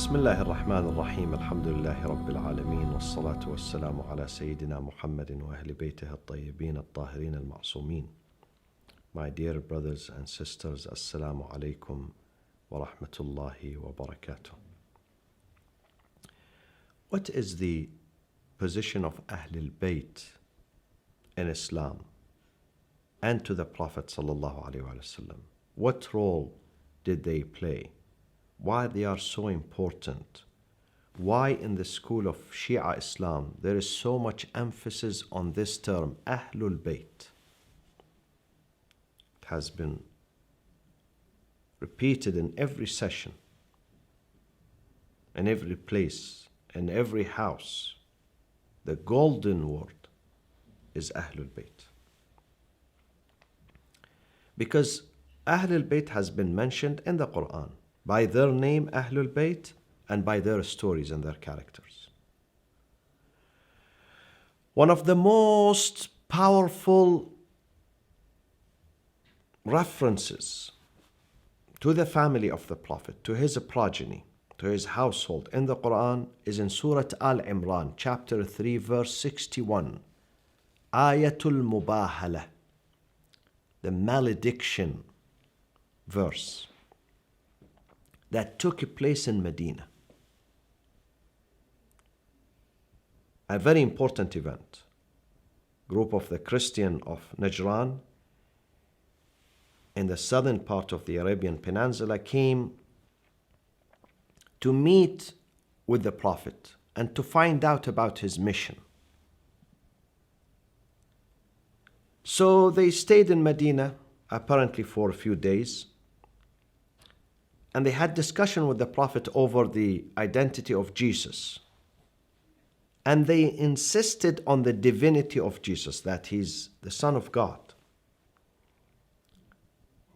بسم الله الرحمن الرحيم الحمد لله رب العالمين والصلاة والسلام على سيدنا محمد وأهل بيته الطيبين الطاهرين المعصومين. My dear brothers and sisters, Assalamu alaikum wa rahmatullahi wa barakatuh. What is the position of Ahlul Bayt in Islam and to the Prophet sallallahu alaihi wasallam? What role did they play? Why they are so important? Why in the school of Shi'a Islam there is so much emphasis on this term, Ahlul Bayt? It has been repeated in every session, in every place, in every house. The golden word is Ahlul Bayt. Because Ahlul Bayt has been mentioned in the Quran by their name, Ahlul Bayt, and by their stories and their characters. One of the most powerful references to the family of the Prophet, to his progeny, to his household in the Quran is in Surah Al-Imran, chapter 3, verse 61. Ayatul Mubahala, the malediction verse that took place in Medina. A very important event. Group of the Christian of Najran in the southern part of the Arabian Peninsula came to meet with the Prophet and to find out about his mission. So they stayed in Medina apparently for a few days, and they had discussion with the Prophet over the identity of Jesus. And they insisted on the divinity of Jesus, that he's the Son of God.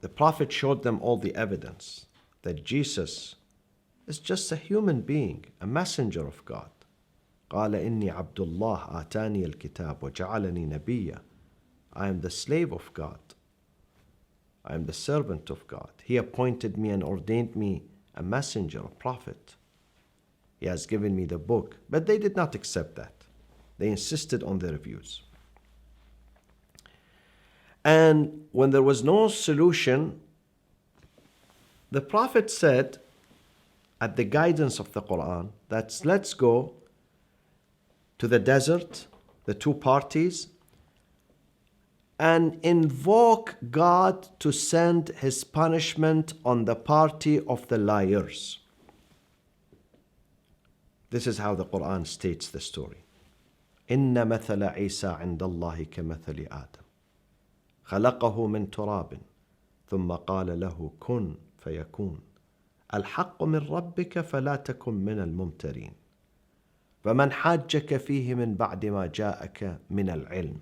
The Prophet showed them all the evidence that Jesus is just a human being, a messenger of God. قال إني عبد الله آتاني الكتاب وجعلني نبيا. I am the slave of God. I am the servant of God. He appointed me and ordained me a messenger, a prophet. He has given me the book. But they did not accept that. They insisted on their views. And when there was no solution, the Prophet said, at the guidance of the Quran, that let's go to the desert, the two parties, and invoke God to send his punishment on the party of the liars. This is how the Quran states the story. إن مثل عيسى عند الله كمثل آدم خلقه من تراب ثم قال له كن فيكون الحق من ربك فلا تكن من الممترين فمن حاجك فيه من بعد ما جاءك من العلم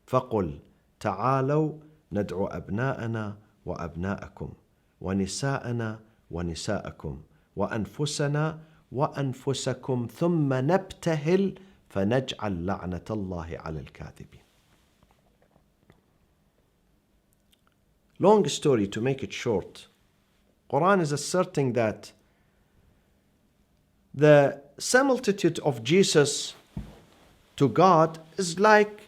فقل تعالوا ندعو أبناءنا وأبناءكم ونساءنا ونساءكم وأنفسنا وأنفسكم ثم نبتهل فنجعل لعنة الله على الكاذبين. Long story, to make it short. Quran is asserting that the similitude of Jesus to God is like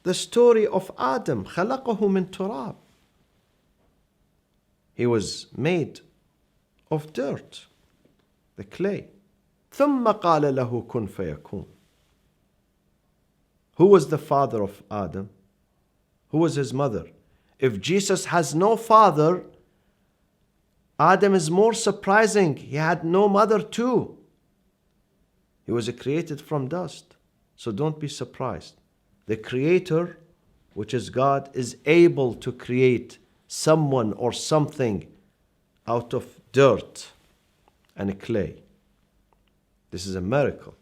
the story of Adam. خلقه من تراب. He was made of dirt, the clay. ثم قال له كن فيكون. Who was the father of Adam? Who was his mother? If Jesus has no father, Adam is more surprising. He had no mother too. He was created from dust. So don't be surprised. The Creator, which is God, is able to create someone or something out of dirt and clay. This is a miracle.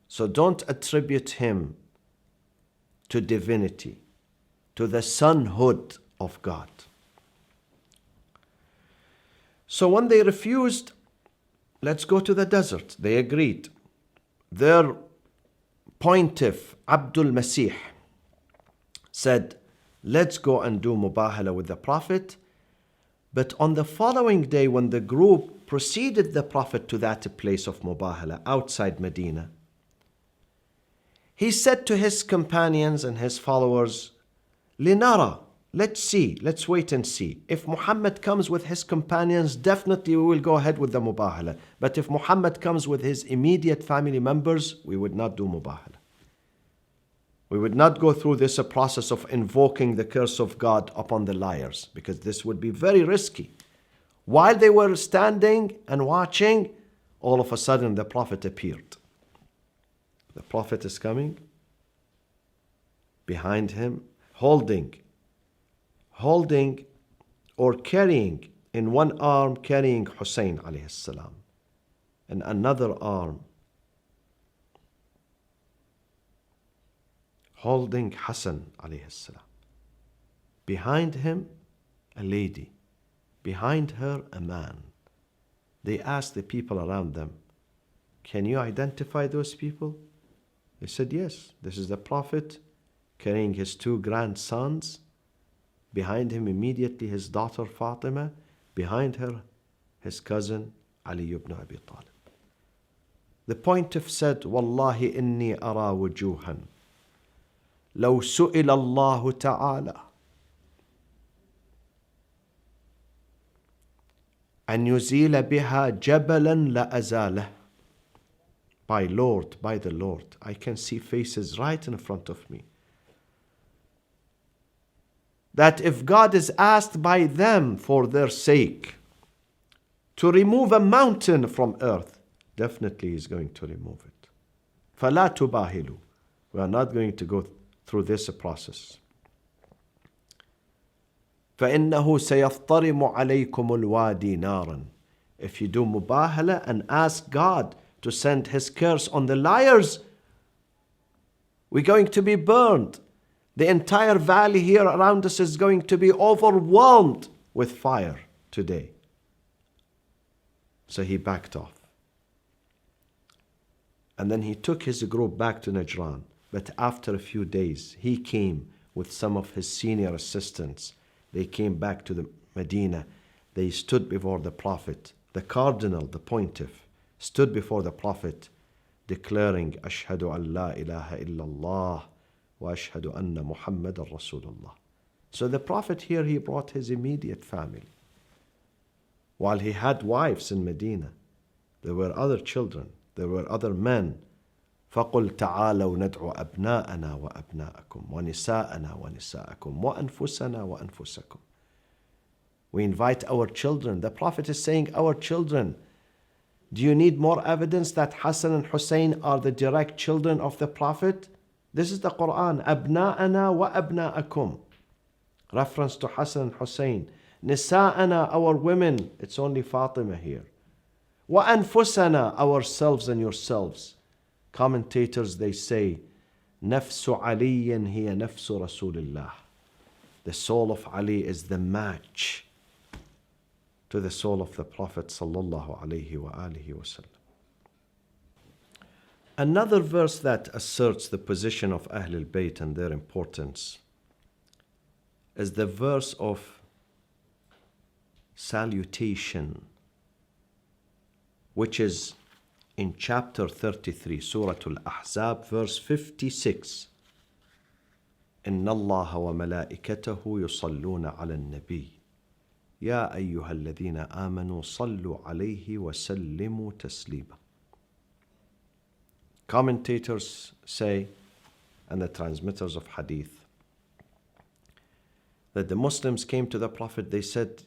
So don't attribute him to divinity, to the sonhood of God. So when they refused, let's go to the desert, they agreed. Their pontiff, Abdul Masih, said, let's go and do mubahala with the Prophet. But on the following day, when the group preceded the Prophet to that place of Mubahala outside Medina. He said to his companions and his followers, Linara, let's see, let's wait and see. If Muhammad comes with his companions, definitely we will go ahead with the Mubahala. But if Muhammad comes with his immediate family members, we would not do Mubahala. We would not go through this process of invoking the curse of God upon the liars, because this would be very risky. While they were standing and watching, all of a sudden the Prophet appeared. The Prophet is coming. Behind him, holding or carrying, in one arm carrying Hussein alayhi salam, and another arm holding Hassan alayhi salam. Behind him, a lady. Behind her, a man. They asked the people around them, can you identify those people? They said, yes, this is the Prophet carrying his two grandsons. Behind him immediately his daughter Fatima. Behind her, his cousin Ali ibn Abi Talib. The pontiff said, Wallahi inni ara wujuhan. لو سئل الله تعالى أن يزيل بها جبلا لأزاله. By the Lord, I can see faces right in front of me. That if God is asked by them for their sake to remove a mountain from earth, definitely He's going to remove it. فَلَا تُبَاهِلُوا. We are not going to go through this process. فَإِنَّهُ سَيَفْطَرِمُ عَلَيْكُمُ الْوَادِي نَارًا. If you do mubahala and ask God to send His curse on the liars, we're going to be burned. The entire valley here around us is going to be overwhelmed with fire today. So he backed off. And then he took his group back to Najran. But after a few days, he came with some of his senior assistants. They came back to the Medina. They stood before the Prophet. The cardinal, the pontiff, stood before the Prophet declaring, Ashhadu an la ilaha illallah wa ashhadu anna Muhammadan Rasulullah. So the Prophet here, he brought his immediate family. While he had wives in Medina, there were other children, there were other men. فَقُلْ تَعَالَوْا نَدْعُ أَبْنَاءَنَا وَأَبْنَاءَكُمْ وَنِسَاءَنَا وَنِسَاءَكُمْ وَأَنفُسَنَا وَأَنفُسَكُمْ. We invite our children. The Prophet is saying, our children. Do you need more evidence that Hassan and Hussein are the direct children of the Prophet? This is the Quran. أَبْنَاءَنَا وَأَبْنَاءَكُمْ. Reference to Hassan and Hussein. نِسَاءَنَا, our women. It's only Fatima here. وَأَنفُسَنَا, ourselves and yourselves. Commentators, they say, نَفْسُ عَلِيٍّ هِيَ نَفْسُ رَسُولِ اللَّهِ. The soul of Ali is the match to the soul of the Prophet sallallahu alaihi wasallam. Another verse that asserts the position of Ahlul Bayt and their importance is the verse of salutation, which is in chapter 33, Surah Al-Ahzab, verse 56. إِنَّ اللَّهَ وَمَلَائِكَتَهُ يُصَلُّونَ عَلَى النَّبِيِّ يَا أَيُّهَا الَّذِينَ آمَنُوا صَلُّوا عَلَيْهِ وَسَلِّمُوا تَسْلِيمًا. Commentators say, and the transmitters of hadith, that the Muslims came to the Prophet, they said,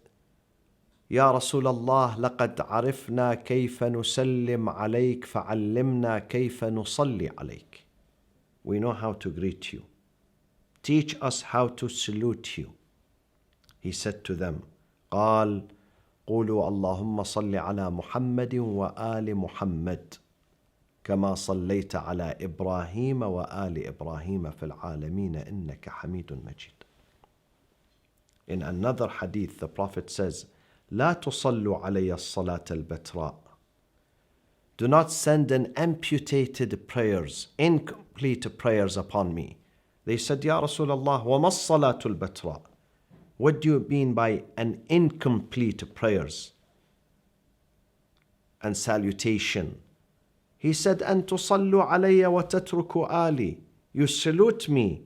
يا رسول الله لقد عرفنا كيف نسلم عليك فعلمنا كيف نصلي عليك. We know how to greet you. Teach us how to salute you. He said to them, قال قولوا اللهم صل على محمد وآل محمد كما صليت على إبراهيم وآل إبراهيم في العالمين إنك حميد مجيد. In another hadith, the Prophet says, لا تصلوا علي الصلاة البتراء. Do not send an amputated prayers, incomplete prayers upon me. They said, Ya Rasulullah, وَمَا الصَّلَاةُ الْبَتْرَاء? What do you mean by an incomplete prayers? and salutation. He said, أن تصلوا علي وتتركوا آلي. You salute me,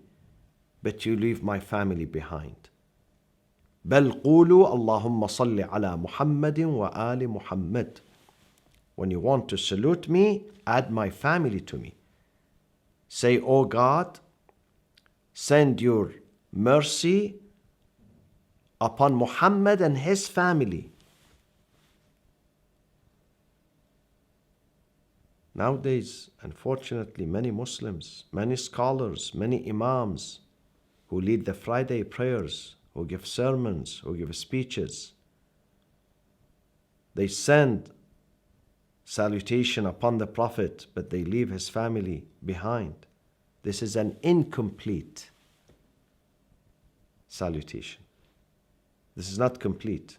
but you leave my family behind. بل قولوا اللهم صل على محمد وآل محمد. When you want to salute me, add my family to me. Say, O God, send your mercy upon Muhammad and his family. Nowadays, unfortunately, many Muslims, many scholars, many imams who lead the Friday prayers, who give sermons, who give speeches, they send salutation upon the Prophet, but they leave his family behind. This is an incomplete salutation. This is not complete.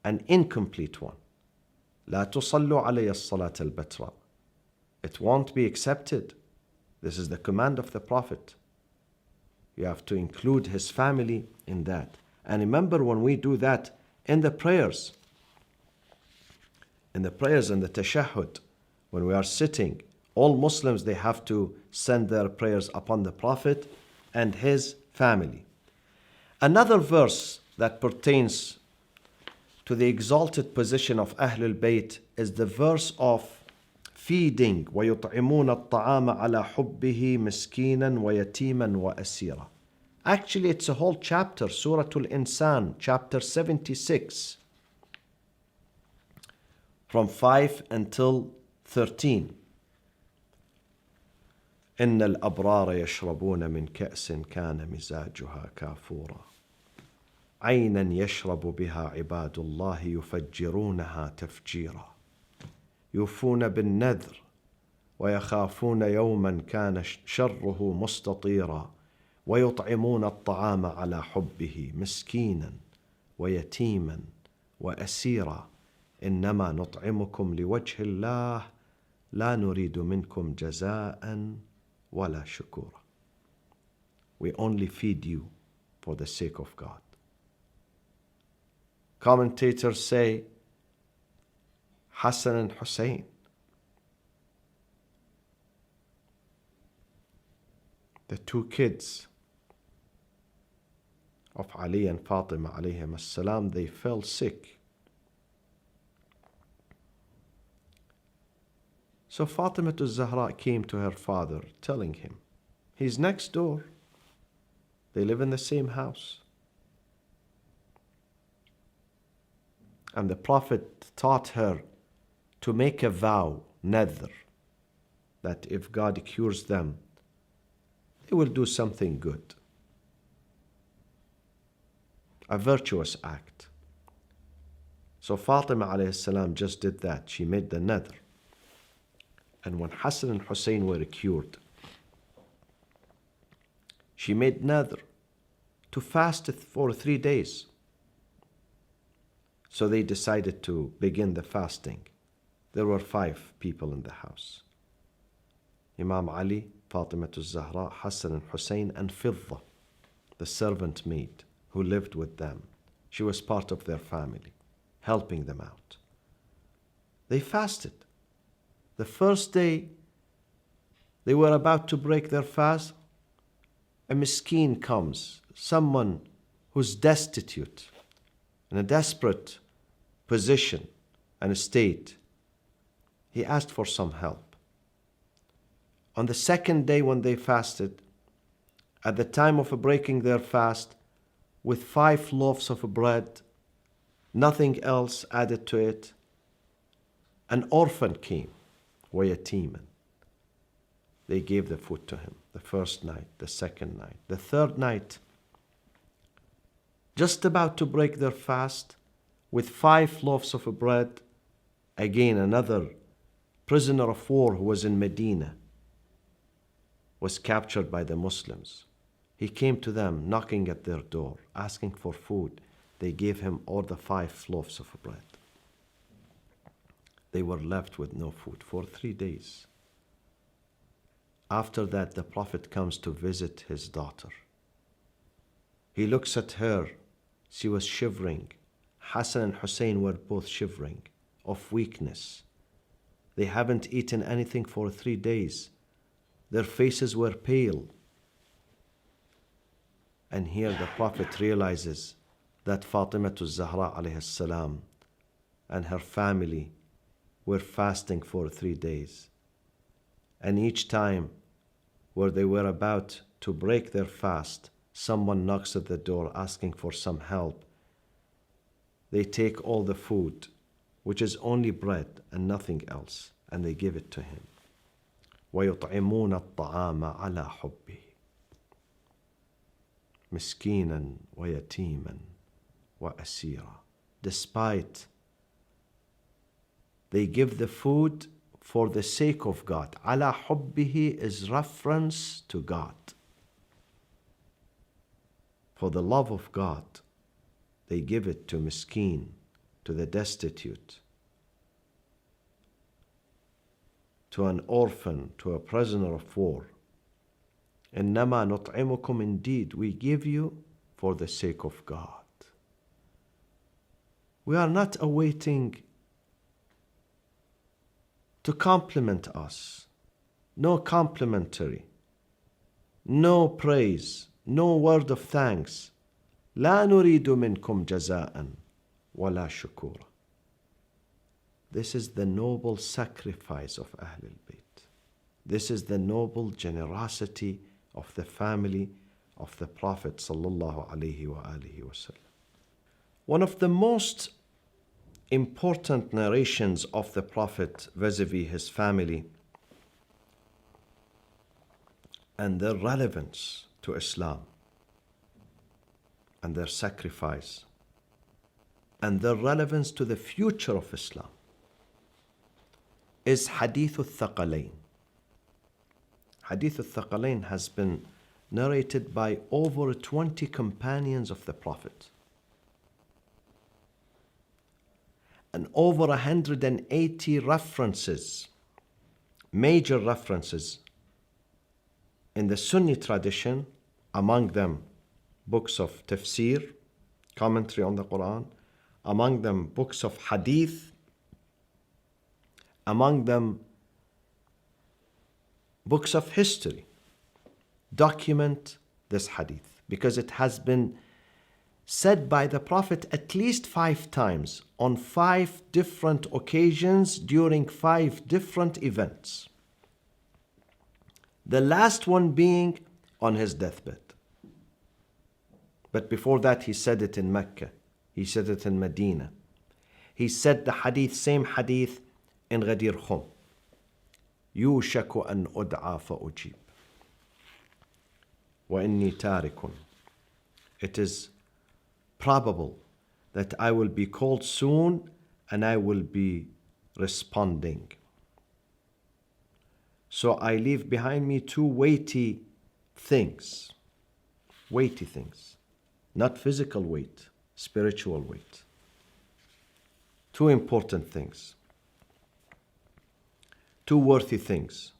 An incomplete one. لا تصلوا علي الصلاة البتراء. It won't be accepted. This is the command of the Prophet. You have to include his family in that. And remember, when we do that in the prayers and the tashahhud, when we are sitting, all Muslims, they have to send their prayers upon the Prophet and his family. Another verse that pertains to the exalted position of Ahlul Bayt is the verse of feeding. وَيُطْعِمُونَ الطَّعَامَ عَلَى حُبِّهِ مِسْكِينًا وَيَتِيمًا وَأَسِيرًا. Actually, it's a whole chapter, Surah Al-Insan, chapter 76, from 5 until 13. إن الأبرار يشربون من كأس كان مزاجها كافورا عينا يشرب بها عباد الله يفجرونها تفجيرا يوفون بالنذر ويخافون يوما كان شره مستطيرا ويطعمون الطعام على حبه مسكينا ويتيما وأسيرا إنما نطعمكم لوجه الله لا نريد منكم جزاء ولا شكورا. We only feed you for the sake of God. Commentators say Hassan and Hussein, the two kids of Ali and Fatima alayhim as-salam, they fell sick. So Fatima al-Zahra came to her father telling him, he's next door. They live in the same house. And the Prophet taught her to make a vow, nadhr, that if God cures them, they will do something good. A virtuous act. So Fatima alayhi salam just did that. She made the nadhr. And when Hassan and Hussein were cured, she made nadhr to fast for 3 days. So they decided to begin the fasting. There were 5 people in the house. Imam Ali, Fatima al-Zahra, Hassan and Hussein, and Fidda, the servant maid who lived with them. She was part of their family, helping them out. They fasted. The first day, they were about to break their fast. A miskeen comes, someone who's destitute, in a desperate position and state. He asked for some help. On the second day when they fasted, at the time of breaking their fast, with 5 loaves of bread, nothing else added to it, an orphan came, وَيَتِيمًا. They gave the food to him the first night, the second night, the third night. Just about to break their fast, with 5 loaves of bread, again another prisoner of war who was in Medina was captured by the Muslims. He came to them, knocking at their door, asking for food. They gave him all the 5 loaves of bread. They were left with no food for 3 days. After that, the Prophet comes to visit his daughter. He looks at her. She was shivering. Hassan and Hussein were both shivering. of weakness. They haven't eaten anything for 3 days. Their faces were pale. And here the Prophet realizes that Fatima Zahra alayhi salam and her family were fasting for 3 days. And each time where they were about to break their fast, someone knocks at the door asking for some help. They take all the food, which is only bread and nothing else, and they give it to him. وَيُطْعِمُونَ الطَّعَامَ عَلَى حُبِّهِ مِسْكِينًا وَيَتِيمًا وَأَسِيرًا. Despite they give the food for the sake of God. عَلَى حُبِّهِ is reference to God. For the love of God, they give it to miskeen, to the destitute, to an orphan, to a prisoner of war. إِنَّمَا نُطْعِمُكُمْ, indeed, we give you for the sake of God. We are not awaiting to compliment us. No complimentary, no praise, no word of thanks. لا نريد منكم جزاء ولا شكورا. This is the noble sacrifice of Ahlul Bayt. This is the noble generosity of the family of the Prophet sallallahu alaihi wasallam. One of the most important narrations of the Prophet vis-a-vis his family and their relevance to Islam and their sacrifice and their relevance to the future of Islam is Hadith al-Thaqalayn. Hadith al-Thaqalayn has been narrated by over 20 companions of the Prophet and over 180 references, major references in the Sunni tradition, among them books of tafsir, commentary on the Quran, among them books of hadith, among them books of history, document this hadith because it has been said by the Prophet at least 5 times on 5 different occasions during 5 different events. The last one being on his deathbed. But before that, he said it in Mecca. He said it in Medina. He said the hadith, same hadith in Ghadir Khum. يوشك أن أدعى فأجيب وإني تارك. It is probable that I will be called soon and I will be responding. So I leave behind me 2 weighty things. Weighty things. Not physical weight, spiritual weight. 2 important things. 2 worthy things.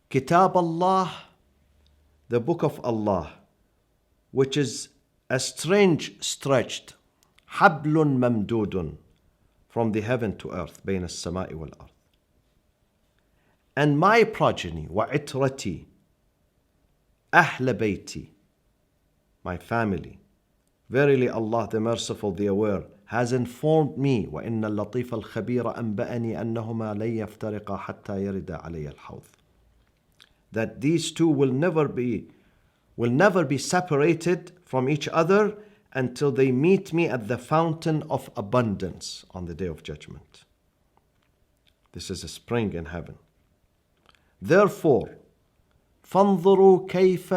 Kitab Allah, the book of Allah, which is a strange stretched, hablun mamdudun, from the heaven to earth, بين السماء والأرض. And my progeny, وعترتي, أهل بيتي, my family. Verily Allah, the Merciful, the Aware, has informed me, وإن اللطيف الخبير أنبأني أنهما لن يفترقا حتى يرد علي الحوض, that these 2 will never be separated from each other until they meet me at the fountain of abundance on the day of judgment. This is a spring in heaven. Therefore, فانظروا كيف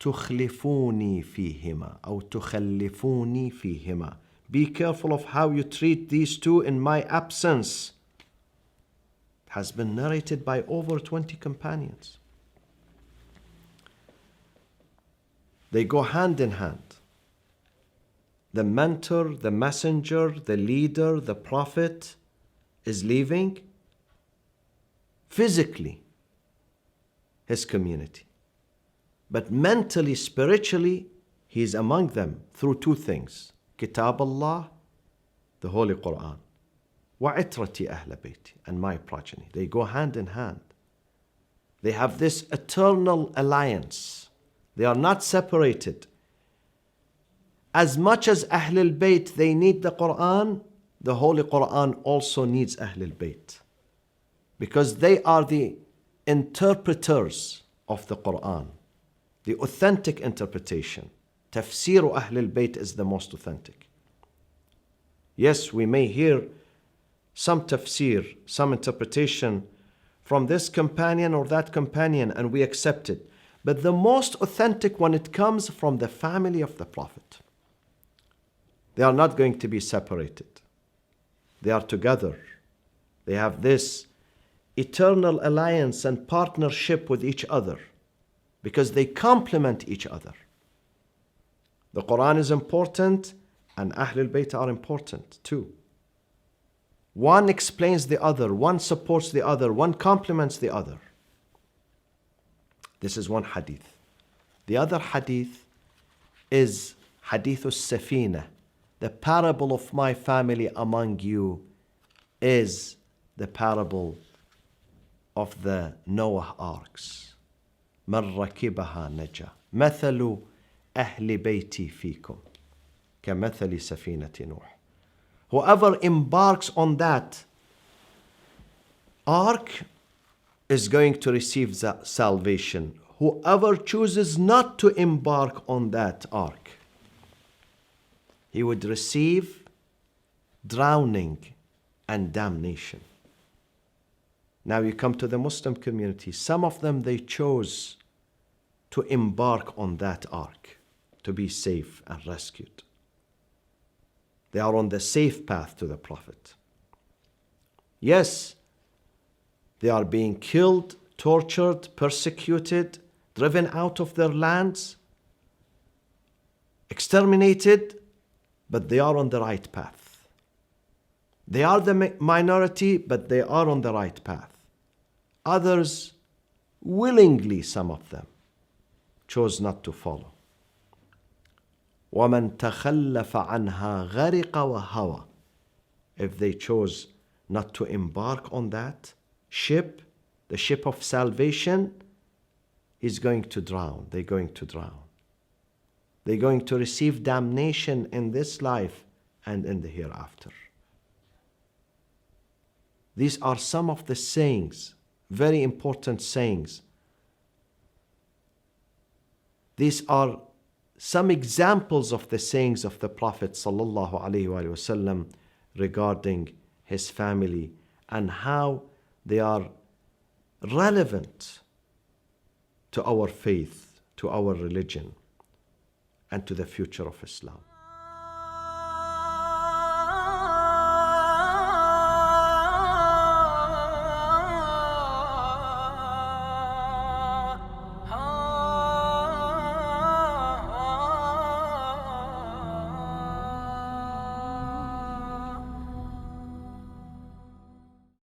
تخلفوني فيهما أو تخلفوني فيهما. Be careful of how you treat these 2 in my absence. It has been narrated by over 20 companions. They go hand in hand. The mentor, the messenger, the leader, the prophet is leaving physically his community. But mentally, spiritually, he is among them through 2 things. Kitab Allah, the Holy Quran, وعترتي أهل بيتي, and my progeny. They go hand in hand. They have this eternal alliance. They are not separated. As much as Ahlul Bayt, they need the Quran, the Holy Quran also needs Ahlul Bayt. Because they are the interpreters of the Quran, the authentic interpretation. Tafsir Ahlul Bayt is the most authentic. Yes, we may hear some tafsir, some interpretation from this companion or that companion, and we accept it. But the most authentic one, it comes from the family of the Prophet. They are not going to be separated. They are together. They have this eternal alliance and partnership with each other because they complement each other. The Quran is important and Ahlul Bayt are important too. One explains the other, one supports the other, one complements the other. This is one hadith. The other hadith is Hadith al-Safina. The parable of my family among you is the parable of the Noah arks. من ركبها نجا مثل أهل بيتي فيكم كمثل سفينة نوح. Whoever embarks on that ark is going to receive salvation. Whoever chooses not to embark on that ark, he would receive drowning and damnation. Now you come to the Muslim community. Some of them, they chose to embark on that ark to be safe and rescued. They are on the safe path to the Prophet. Yes, they are being killed, tortured, persecuted, driven out of their lands, exterminated, but they are on the right path. They are the minority, but they are on the right path. Others, willingly, some of them, chose not to follow. وَمَنْ تَخَلَّفَ عَنْهَا غَرِقَ وَهَوَى. If they chose not to embark on that ship, the ship of salvation, is going to drown. They're going to drown. They're going to receive damnation in this life and in the hereafter. These are some of the sayings, very important sayings. These are some examples of the sayings of the Prophet sallallahu alaihi wasallam regarding his family and how they are relevant to our faith, to our religion, and to the future of Islam.